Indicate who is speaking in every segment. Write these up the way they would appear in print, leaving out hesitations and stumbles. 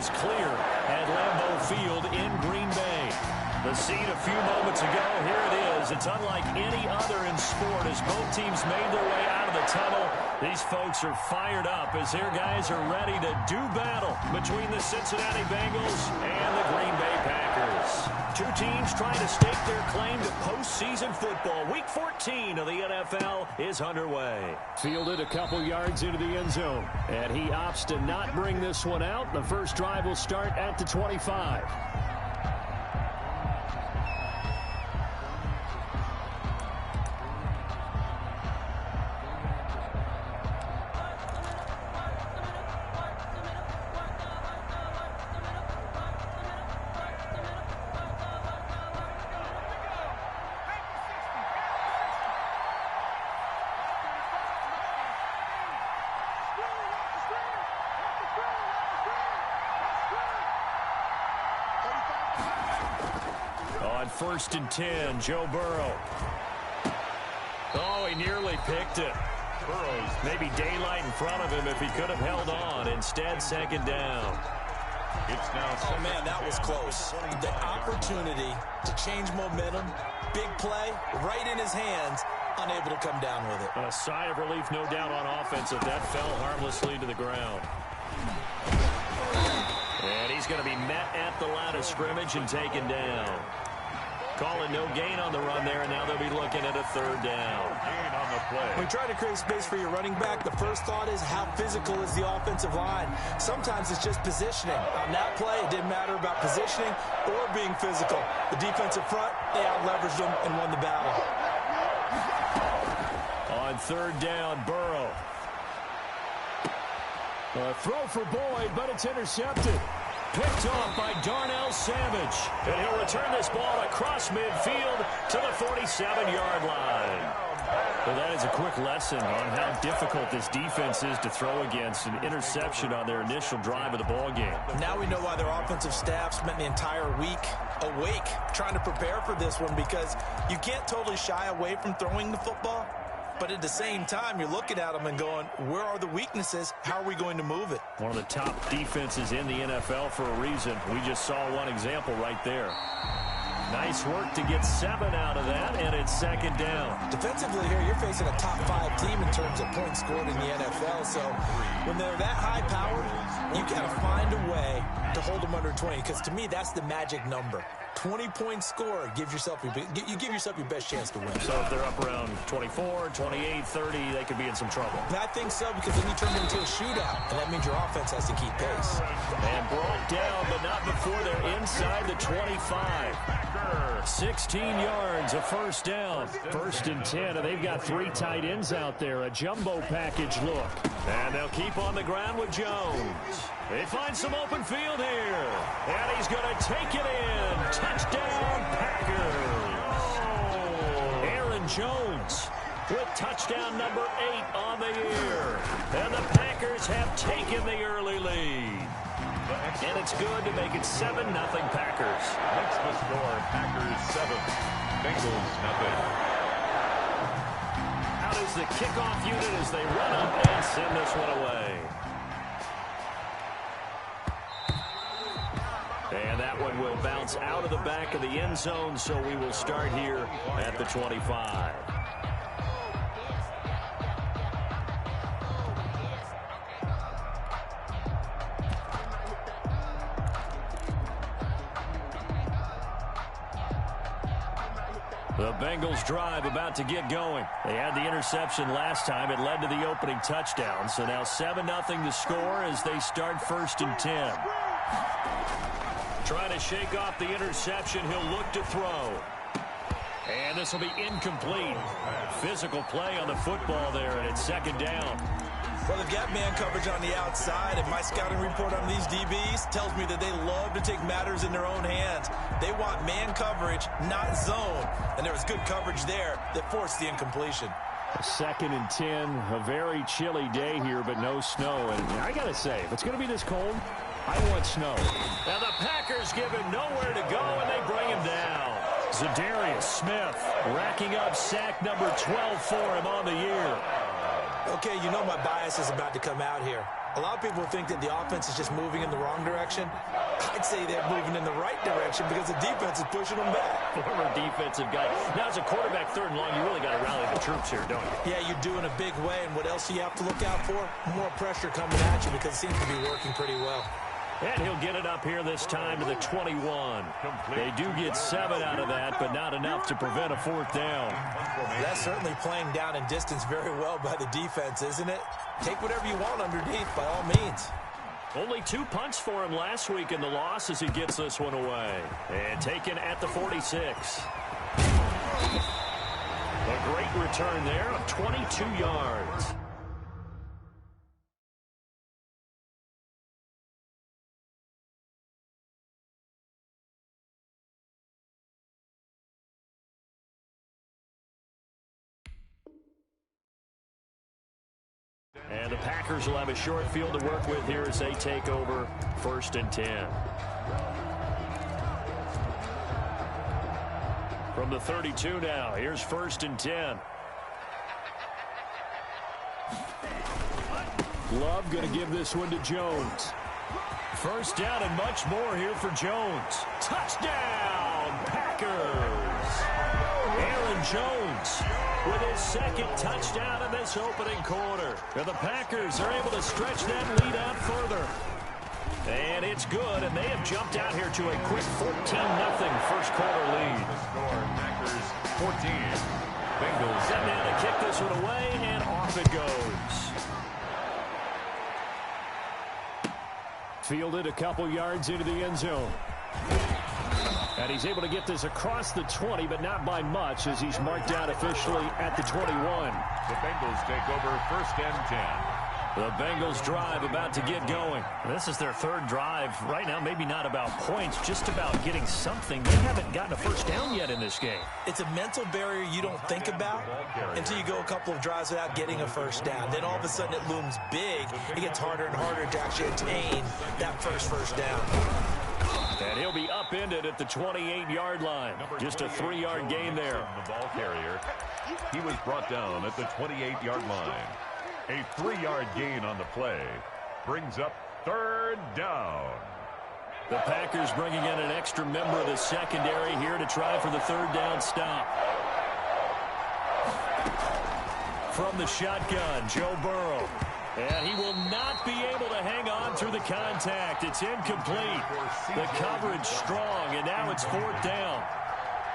Speaker 1: is clear at Lambeau Field in Green Bay. The scene a few moments ago, here it is. It's unlike any other in sport as both teams made their way out of the tunnel. These folks are fired up as their guys are ready to do battle between the Cincinnati Bengals and the Green Bay Packers. Two teams trying to stake their claim to postseason football. Week 14 of the NFL is underway. Fielded a couple yards into the end zone, and he opts to not bring this one out. The first drive will start at the 25. On 1st and 10, Joe Burrow. Oh, he nearly picked it. Burrow's maybe daylight in front of him if he could have held on. Instead, second down.
Speaker 2: It's now
Speaker 3: oh, man, that was close. The opportunity to change momentum, big play, right in his hands, unable to come down with it.
Speaker 1: A sigh of relief, no doubt, on offense if that fell harmlessly to the ground. And he's going to be met at the line of scrimmage and taken down. Calling no gain on the run there, and now they'll be looking at a third down.
Speaker 2: Gain on the play.
Speaker 3: When you try to create space for your running back, the first thought is how physical is the offensive line. Sometimes it's just positioning. On that play, it didn't matter about positioning or being physical. The defensive front, they out-leveraged them and won the battle.
Speaker 1: On third down, Burrow. A throw for Boyd, but it's intercepted. Picked off by Darnell Savage. And he'll return this ball across midfield to the 47-yard line. Well, that is a quick lesson on how difficult this defense is to throw against. An interception on their initial drive of the ball game.
Speaker 3: Now we know why their offensive staff spent the entire week awake trying to prepare for this one, because you can't totally shy away from throwing the football. But at the same time, you're looking at them and going, where are the weaknesses? How are we going to move it?
Speaker 1: One of the top defenses in the NFL for a reason. We just saw one example right there. Nice work to get 7 out of that, and it's second down.
Speaker 3: Defensively here, you're facing a top 5 team in terms of points scored in the NFL. So when they're that high-powered, you got to find a way to hold them under 20, because to me, that's the magic number. 20-point score, you give yourself your best chance to win.
Speaker 1: So if they're up around 24, 28, 30, they could be in some trouble.
Speaker 3: I think so, because then you turn it into a shootout, and that means your offense has to keep pace.
Speaker 1: And brought down, but not before they're inside the 25. 16 yards, a first down. 1st and 10, and they've got 3 tight ends out there. A jumbo package look. And they'll keep on the ground with Jones. They find some open field here. And he's going to take it in. Touchdown, Packers. Aaron Jones with touchdown number 8 on the year. And the Packers have taken the early lead. And it's good to make it 7-0 Packers.
Speaker 2: That's the score. Packers 7, Bengals 0.
Speaker 1: Out is the kickoff unit as they run up and send this one away. And that one will bounce out of the back of the end zone, so we will start here at the 25. The Bengals drive about to get going. They had the interception last time. It led to the opening touchdown. So now 7-0 to score as they start 1st and 10. Trying to shake off the interception. He'll look to throw. And this will be incomplete. Physical play on the football there, and it's second down.
Speaker 3: Well, they've got man coverage on the outside, and my scouting report on these DBs tells me that they love to take matters in their own hands. They want man coverage, not zone. And there was good coverage there that forced the incompletion.
Speaker 1: 2nd and 10, a very chilly day here, but no snow. And I got to say, if it's going to be this cold, I want snow. Now the Packers give him nowhere to go, and they bring him down. Zadarius Smith racking up sack number 12 for him on the year.
Speaker 3: Okay, you know my bias is about to come out here. A lot of people think that the offense is just moving in the wrong direction. I'd say they're moving in the right direction because the defense is pushing them back.
Speaker 1: Former defensive guy. Now, as a quarterback, third and long, you really got to rally the troops here, don't you?
Speaker 3: Yeah, you do in a big way. And what else do you have to look out for? More pressure coming at you because it seems to be working pretty well.
Speaker 1: And he'll get it up here this time to the 21. They do get 7 out of that, but not enough to prevent a fourth down.
Speaker 3: That's certainly playing down in distance very well by the defense, isn't it? Take whatever you want underneath, by all means.
Speaker 1: Only 2 punts for him last week in the loss as he gets this one away. And taken at the 46. A great return there of 22 yards. And the Packers will have a short field to work with here as they take over 1st and 10. From the 32 now, here's 1st and 10. Love going to give this one to Jones. First down and much more here for Jones. Touchdown, Packers! Aaron Jones with his 2nd touchdown in this opening quarter. And the Packers are able to stretch that lead out further. And it's good, and they have jumped out here to a quick 14-0 first quarter lead.
Speaker 2: The score, Packers 14. Bengals.
Speaker 1: Set now to kick this one away, and off it goes. Fielded a couple yards into the end zone. And he's able to get this across the 20, but not by much as he's marked out officially at the 21.
Speaker 2: The Bengals take over 1st and 10.
Speaker 1: The Bengals drive about to get going. This is their 3rd drive. Right now, maybe not about points, just about getting something. They haven't gotten a first down yet in this game.
Speaker 3: It's a mental barrier you don't think about until you go a couple of drives without getting a first down. Then all of a sudden it looms big. It gets harder and harder to actually attain that first down.
Speaker 1: And he'll be upended at the 28-yard line. Just a 3-yard gain there.
Speaker 2: The ball carrier. He was brought down at the 28-yard line. A 3-yard gain on the play brings up 3rd down.
Speaker 1: The Packers bringing in an extra member of the secondary here to try for the 3rd down stop. From the shotgun, Joe Burrow. And he will not be able to hang on through the contact. It's incomplete. The coverage strong, and now it's 4th down.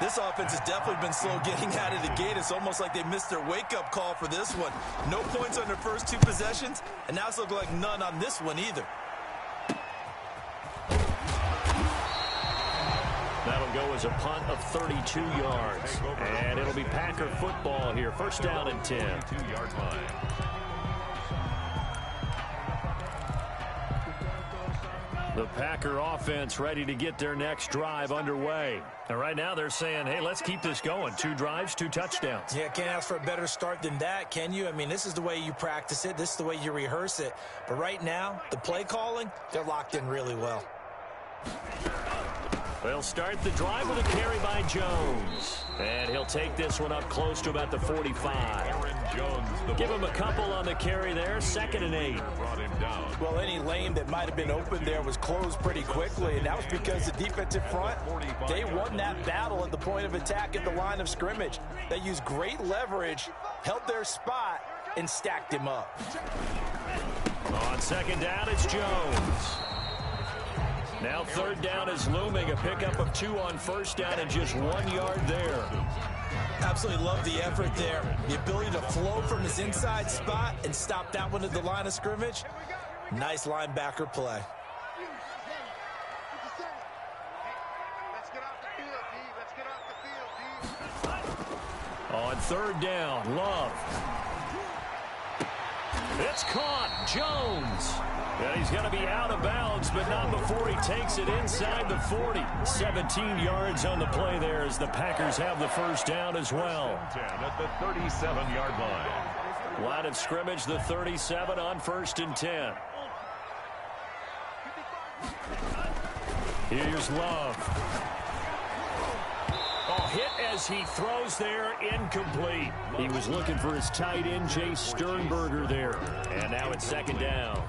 Speaker 3: This offense has definitely been slow getting out of the gate. It's almost like they missed their wake-up call for this one. No points on their first 2 possessions, and now it's looking like none on this one either.
Speaker 1: That'll go as a punt of 32 yards. And it'll be Packer football here. 1st down and 10.
Speaker 2: 2-yard line.
Speaker 1: The Packer offense ready to get their next drive underway. And right now they're saying, hey, let's keep this going. 2 drives, 2 touchdowns.
Speaker 3: Yeah, can't ask for a better start than that, can you? I mean, this is the way you practice it. This is the way you rehearse it. But right now, the play calling, they're locked in really well.
Speaker 1: They'll start the drive with a carry by Jones. And he'll take this one up close to about the 45.
Speaker 2: Aaron Jones,
Speaker 3: Give him a couple on the carry there. 2nd and 8.
Speaker 2: brought him down.
Speaker 3: Well, any lane that might have been open there was closed pretty quickly, and that was because the defensive front, they won that battle at the point of attack at the line of scrimmage. They used great leverage, held their spot, and stacked him up.
Speaker 1: On 2nd down, it's Jones. Now 3rd down is looming. A pickup of 2 on 1st down and just 1 yard there.
Speaker 3: Absolutely love the effort there. The ability to flow from his inside spot and stop that one at the line of scrimmage. Nice linebacker play.
Speaker 1: On 3rd down, Love. It's caught. Jones. And he's going to be out of bounds, but not before he takes it inside the 40. 17 yards on the play there as the Packers have the 1st down as well.
Speaker 2: 10 at the 37-yard line.
Speaker 1: Line of scrimmage, the 37 on 1st and 10. Here's Love. Oh, hit as he throws there, incomplete. He was looking for his tight end, Jay Sternberger there. And now it's 2nd down.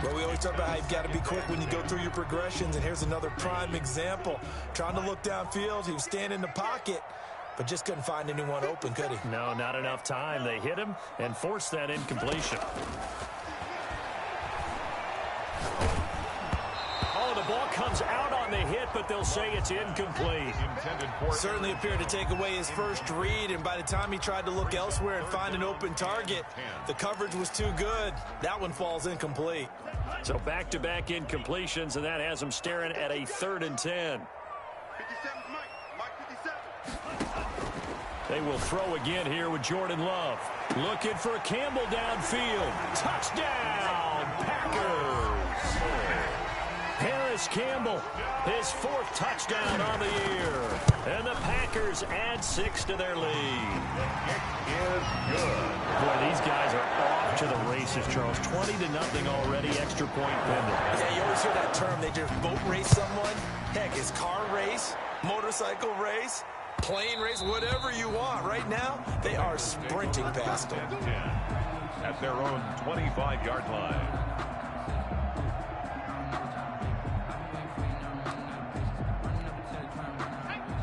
Speaker 3: Well, we always talk about how you've got to be quick when you go through your progressions, and here's another prime example. Trying to look downfield, he was standing in the pocket, but just couldn't find anyone open, could he?
Speaker 1: No, not enough time. They hit him and forced that incompletion. Oh, the ball comes out on the hit, but they'll say it's incomplete.
Speaker 3: Certainly appeared to take away his first read, and by the time he tried to look elsewhere and find an open target, the coverage was too good. That one falls incomplete.
Speaker 1: So back-to-back incompletions, and that has him staring at a 3rd and 10. They will throw again here with Jordan Love. Looking for Campbell downfield. Touchdown, Packers! Paris Campbell, his 4th touchdown on the year. And the Packers add 6 to their lead.
Speaker 2: Is good.
Speaker 1: Boy, these guys are off to the races, Charles. 20-0 already, extra point pending.
Speaker 3: Yeah, you always hear that term, they just boat race someone. Heck, it's car race, motorcycle race, plane race, whatever you want. Right now, they are sprinting past them.
Speaker 2: At their own 25-yard line.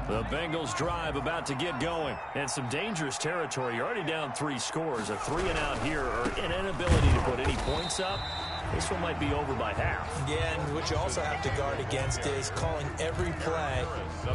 Speaker 1: The Bengals drive about to get going. And some dangerous territory. You're already down 3 scores. A 3-and-out here, or an inability to put any points up. This one might be over by half.
Speaker 3: Yeah, and what you also have to guard against is calling every play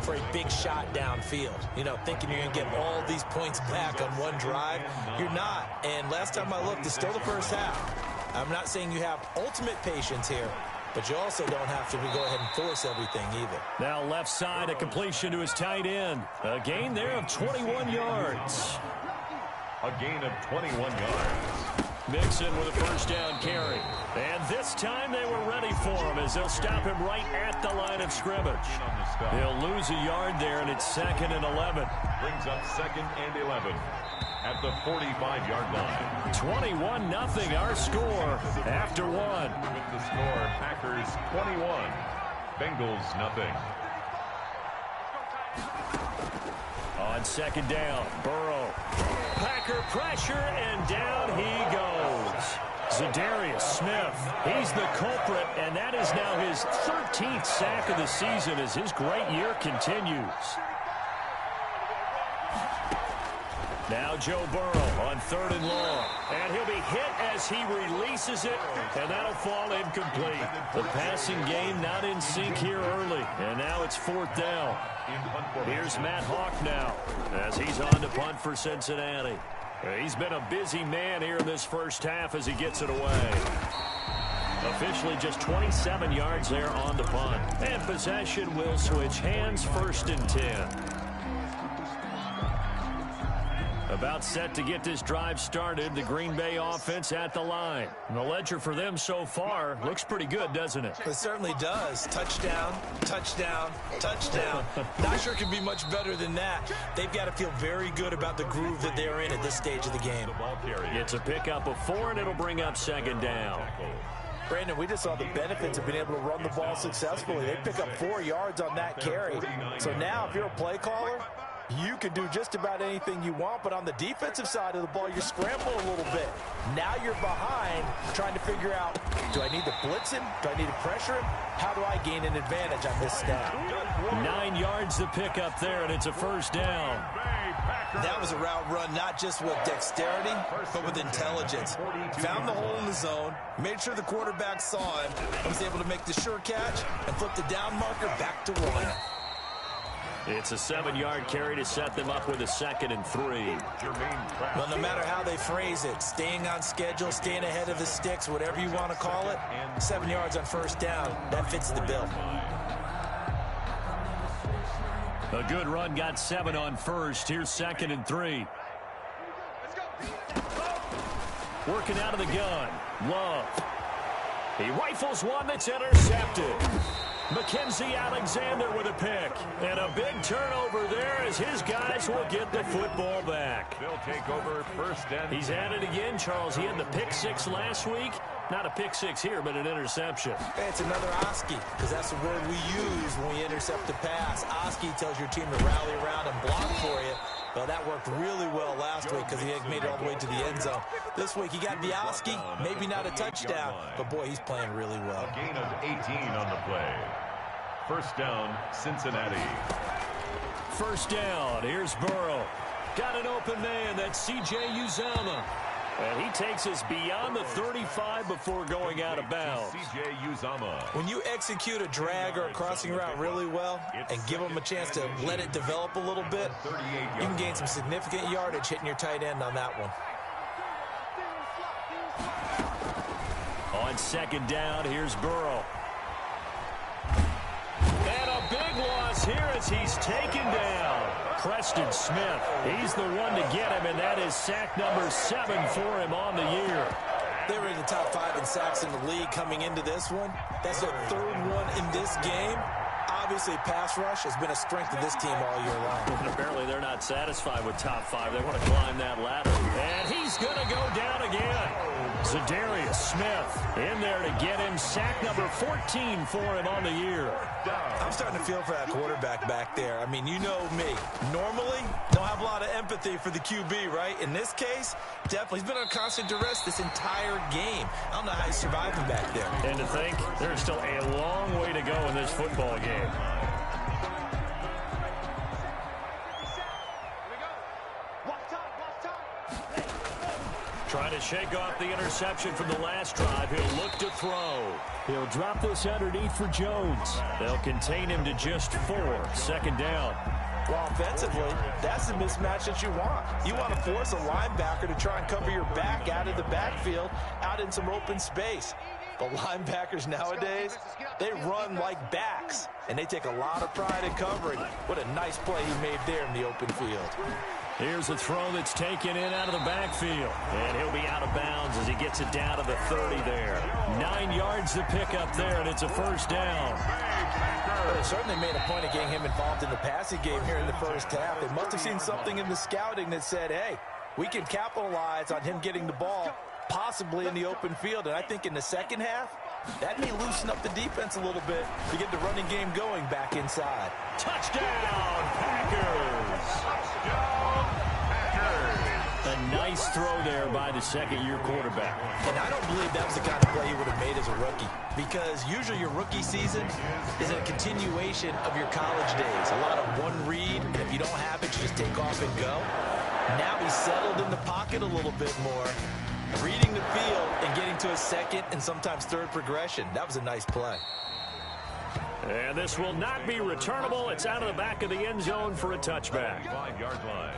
Speaker 3: for a big shot downfield. You know, thinking you're going to get all these points back on one drive. You're not. And last time I looked, it's still the first half. I'm not saying you have ultimate patience here, but you also don't have to go ahead and force everything either.
Speaker 1: Now left side, a completion to his tight end. A gain there of 21 yards.
Speaker 2: A gain of 21 yards.
Speaker 1: Mixon with a first down carry. And this time they were ready for him as they'll stop him right at the line of scrimmage. They'll lose a yard there, and it's 2nd and 11.
Speaker 2: Brings up 2nd and 11 at the 45-yard line.
Speaker 1: 21-0 our score after 1.
Speaker 2: With the score, Packers 21, Bengals 0.
Speaker 1: On 2nd down, Burrow. Packer pressure, and down he goes. Zadarius Smith, he's the culprit, and that is now his 13th sack of the season as his great year continues. Now Joe Burrow on 3rd and long. And he'll be hit as he releases it, and that'll fall incomplete. The passing game not in sync here early, and now it's 4th down. Here's Matt Hawk now as he's on to punt for Cincinnati. He's been a busy man here in this first half as he gets it away. Officially just 27 yards there on the punt. And possession will switch hands, 1st and 10. About set to get this drive started, the Green Bay offense at the line. And the ledger for them so far looks pretty good, doesn't it?
Speaker 3: It certainly does. Touchdown, touchdown, touchdown. Not sure it can be much better than that. They've got to feel very good about the groove that they're in at this stage of the game.
Speaker 1: It's a pickup of 4, and it'll bring up 2nd down.
Speaker 3: Brandon, we just saw the benefits of being able to run the ball successfully. They pick up 4 yards on that carry. So now if you're a play caller, you can do just about anything you want, but on the defensive side of the ball, you're scrambling a little bit. Now you're behind, trying to figure out, do I need to blitz him? Do I need to pressure him? How do I gain an advantage on this snap?
Speaker 1: 9 yards to pick up there, and it's a 1st down.
Speaker 3: That was a route run, not just with dexterity, but with intelligence. Found the hole in the zone, made sure the quarterback saw him, and was able to make the sure catch and flip the down marker back to 1.
Speaker 1: It's a 7-yard carry to set them up with a 2nd and 3.
Speaker 3: Well, no matter how they phrase it, staying on schedule, staying ahead of the sticks, whatever you want to call it, 7 yards on 1st down, that fits the bill.
Speaker 1: A good run, got 7 on 1st. Here's 2nd and 3. Working out of the gun. Love. He rifles one that's intercepted. Mackenzie Alexander with a pick. And a big turnover there as his guys will get the football back.
Speaker 2: They'll take over 1st and
Speaker 1: He's at it again, Charles. He had the pick 6 last week. Not a pick 6 here, but an interception.
Speaker 3: Hey, it's another Oski, because that's the word we use when we intercept a pass. Oski tells your team to rally around and block for you. Well, that worked really well last week because he made it all the way to the end zone. This week he got Bialski, maybe not a touchdown, but boy, he's playing really well.
Speaker 2: A gain of 18 on the play. First down, Cincinnati.
Speaker 1: First down, here's Burrow. Got an open man, that's C.J. Uzomah. And he takes us beyond the 35 before going out of bounds.
Speaker 2: C.J. Uzomah.
Speaker 3: When you execute a drag or a crossing route really well and give them a chance to let it develop a little bit, you can gain some significant yardage hitting your tight end on that one.
Speaker 1: On second down, here's Burrow. And a big loss here as he's taken down. Preston Smith, he's the one to get him, and that is sack number 7 for him on the year.
Speaker 3: They were in the top 5 in sacks in the league coming into this one. That's their 3rd one in this game. Obviously, pass rush has been a strength of this team all year long.
Speaker 1: And apparently they're not satisfied with top 5. They want to climb that ladder. And he's going to go down again. Zadarius Smith in there to get him. Sack number 14 for him on the year.
Speaker 3: I'm starting to feel for that quarterback back there. I mean, you know me. Normally, don't have a lot of empathy for the QB, right? In this case, definitely. He's been on constant duress this entire game. I don't know how he's surviving back there.
Speaker 1: And to think, there's still a long way to go in this football game. Trying to shake off the interception from the last drive. He'll look to throw. He'll drop this underneath for Jones. They'll contain him to just 4. Second down.
Speaker 3: Well, offensively, that's the mismatch that you want. You want to force a linebacker to try and cover your back out of the backfield, out in some open space. But linebackers nowadays, they run like backs, and they take a lot of pride in covering. What a nice play he made there in the open field.
Speaker 1: Here's a throw that's taken in out of the backfield. And he'll be out of bounds as he gets it down to the 30 there. 9 yards to pick up there, and it's a first down.
Speaker 3: Well, they certainly made a point of getting him involved in the passing game here in the first half. They must have seen something in the scouting that said, hey, we can capitalize on him getting the ball, possibly in the open field. And I think in the second half, that may loosen up the defense a little bit to get the running game going back inside.
Speaker 1: Touchdown, Packers!
Speaker 2: Touchdown, Packers!
Speaker 1: A nice throw there by the second-year quarterback.
Speaker 3: And I don't believe that was the kind of play he would have made as a rookie, because usually your rookie season is a continuation of your college days. A lot of one read, and if you don't have it, you just take off and go. Now he's settled in the pocket a little bit more, reading the field and getting to a second and sometimes third progression. That was a nice play.
Speaker 1: And this will not be returnable. It's out of the back of the end zone for a touchback.
Speaker 2: 5-yard line.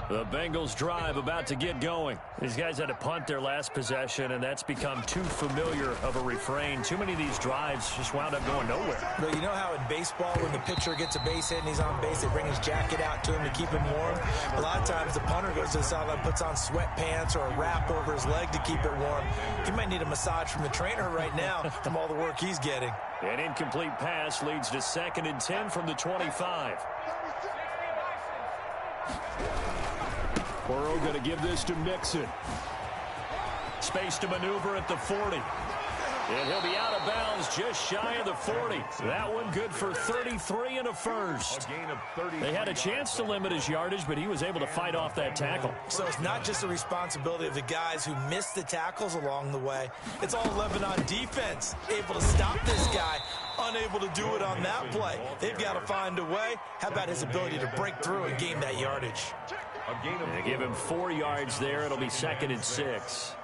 Speaker 1: The Bengals drive about to get going. These guys had to punt their last possession, and that's become too familiar of a refrain. Too many of these drives just wound up going nowhere.
Speaker 3: But you know how in baseball, when the pitcher gets a base hit and he's on base, they bring his jacket out to him to keep him warm? A lot of times the punter goes to the sideline, puts on sweatpants or a wrap over his leg to keep it warm. He might need a massage from the trainer right now from all the work he's getting.
Speaker 1: An incomplete pass leads to 2nd and 10 from the 25. Burrow going to give this to Mixon. Space to maneuver at the 40. And he'll be out of bounds just shy of the 40. That one good for 33 and a first.
Speaker 2: A gain of 30.
Speaker 1: They had a chance to limit his yardage, but he was able to fight off that tackle.
Speaker 3: So it's not just the responsibility of the guys who missed the tackles along the way. It's all Lebanon defense, able to stop this guy, unable to do it on that play. They've got to find a way. How about his ability to break through and gain that yardage?
Speaker 2: A gain of
Speaker 1: They give him 4 yards there. It'll be 2nd and 6.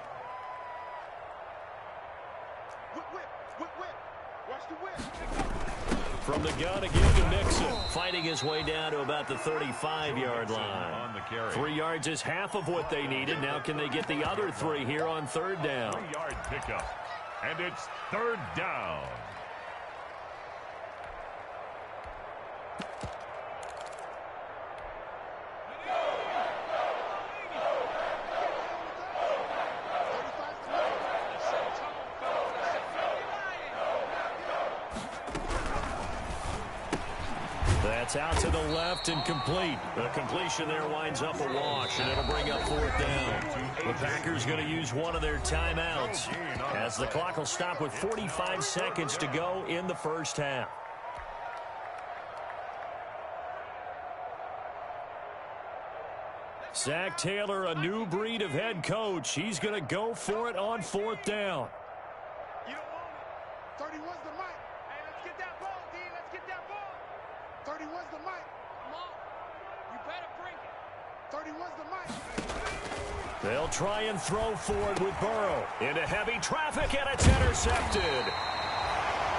Speaker 1: From the gun again to Mixon. Fighting his way down to about the 35-yard line.
Speaker 2: on the carry.
Speaker 1: 3 yards is half of what they needed. Now can they get the other 3 here on 3rd down?
Speaker 2: 3-yard pickup. And it's 3rd down.
Speaker 1: That's out to the left and complete. The completion there winds up a wash, and it'll bring up 4th down. The Packers going to use one of their timeouts as the clock will stop with 45 seconds to go in the first half. Zach Taylor, a new breed of head coach. He's going to go for it on 4th down.
Speaker 4: You don't want it. 31's the mic. Hey, let's get that ball, D. Let's get that ball. 31's the mic. Come on. You better bring it. 31's the mic.
Speaker 1: They'll try and throw forward with Burrow. Into heavy traffic, and it's intercepted.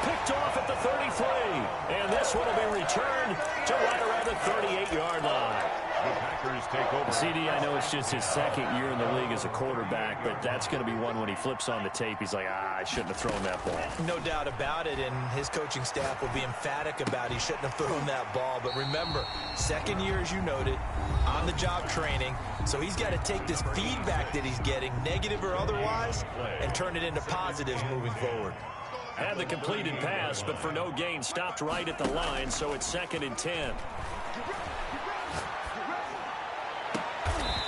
Speaker 1: Picked off at the 33. And this one will be returned to right around the 38-yard line.
Speaker 2: The Packers take over.
Speaker 1: CD, I know it's just his 2nd year in the league as a quarterback, but that's going to be one when he flips on the tape. He's like, I shouldn't have thrown that ball.
Speaker 3: No doubt about it, and his coaching staff will be emphatic about he shouldn't have thrown that ball. But remember, 2nd year, as you noted, on-the-job training, so he's got to take this feedback that he's getting, negative or otherwise, and turn it into positives moving forward.
Speaker 1: Had the completed pass, but for no gain, stopped right at the line, so it's 2nd and 10.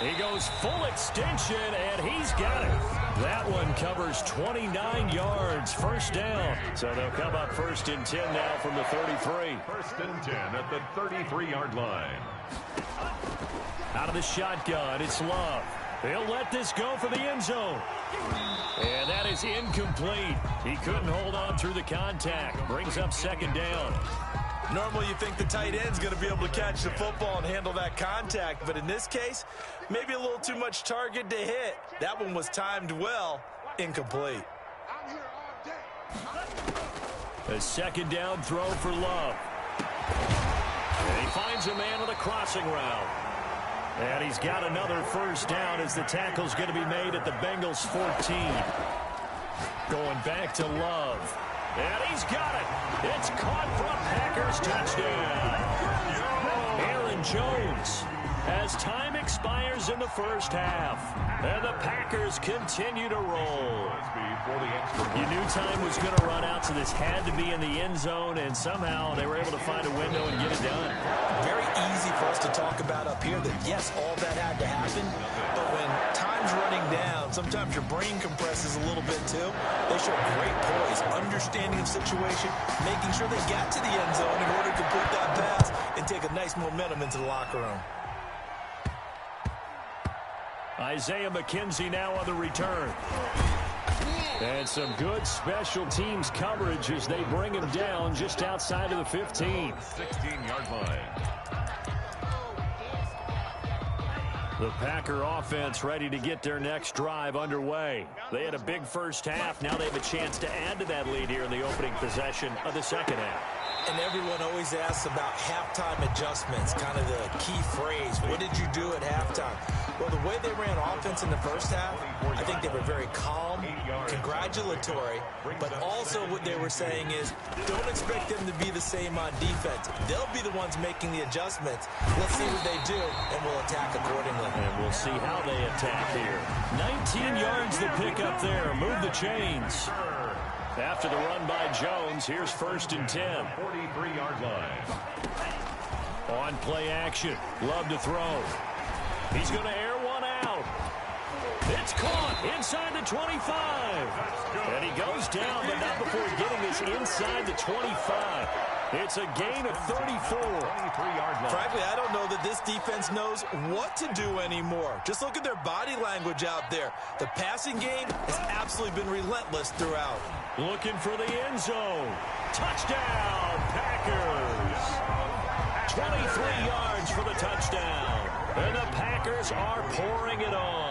Speaker 1: He goes full extension, and he's got it. That one covers 29 yards, 1st down. So they'll come up 1st and 10 now from the 33.
Speaker 2: 1st and 10 at the 33-yard line.
Speaker 1: Out of the shotgun, it's Love. He'll let this go for the end zone. And that is incomplete. He couldn't hold on through the contact. Brings up 2nd down.
Speaker 3: Normally you think the tight end's going to be able to catch the football and handle that contact, but in this case, maybe a little too much target to hit. That one was timed well, incomplete.
Speaker 4: I'm here all day.
Speaker 1: A 2nd down throw for Love. And he finds a man with a crossing route. And he's got another 1st down as the tackle's going to be made at the Bengals 14. Going back to Love. And he's got it. It's caught for a Packers touchdown. Aaron Jones, as time expires in the first half. And the Packers continue to roll. You knew time was going to run out, so this had to be in the end zone, and somehow they were able to find a window and get it done.
Speaker 3: Very easy for us to talk about up here that, yes, all that had to happen, but when time's running down, sometimes your brain compresses a little bit too. They show great poise, understanding of situation, making sure they got to the end zone in order to complete that pass and take a nice momentum into the locker room.
Speaker 1: Isaiah McKenzie now on the return. And some good special teams coverage as they bring him down just outside of the 15.
Speaker 2: 16-yard line.
Speaker 1: The Packer offense ready to get their next drive underway. They had a big first half. Now they have a chance to add to that lead here in the opening possession of the second half.
Speaker 3: And everyone always asks about halftime adjustments, kind of the key phrase. What did you do at halftime? Well, the way they ran offense in the first half, I think they were very calm, congratulatory, but also what they were saying is don't expect them to be the same on defense. They'll be the ones making the adjustments. Let's see what they do, and we'll attack accordingly.
Speaker 1: And we'll see how they attack here. 19 yards the pick up there. Move the chains. After the run by Jones, here's 1st and 10.
Speaker 2: 43-yard line.
Speaker 1: On play action. Love to throw. He's going to air one out. It's caught inside the 25. And he goes down, but not before getting this inside the 25. It's a gain of 34.
Speaker 2: 23-yard line.
Speaker 3: Frankly, I don't know that this defense knows what to do anymore. Just look at their body language out there. The passing game has absolutely been relentless throughout.
Speaker 1: Looking for the end zone. Touchdown, Packers. 23 yards for the touchdown. And the Packers are pouring it on.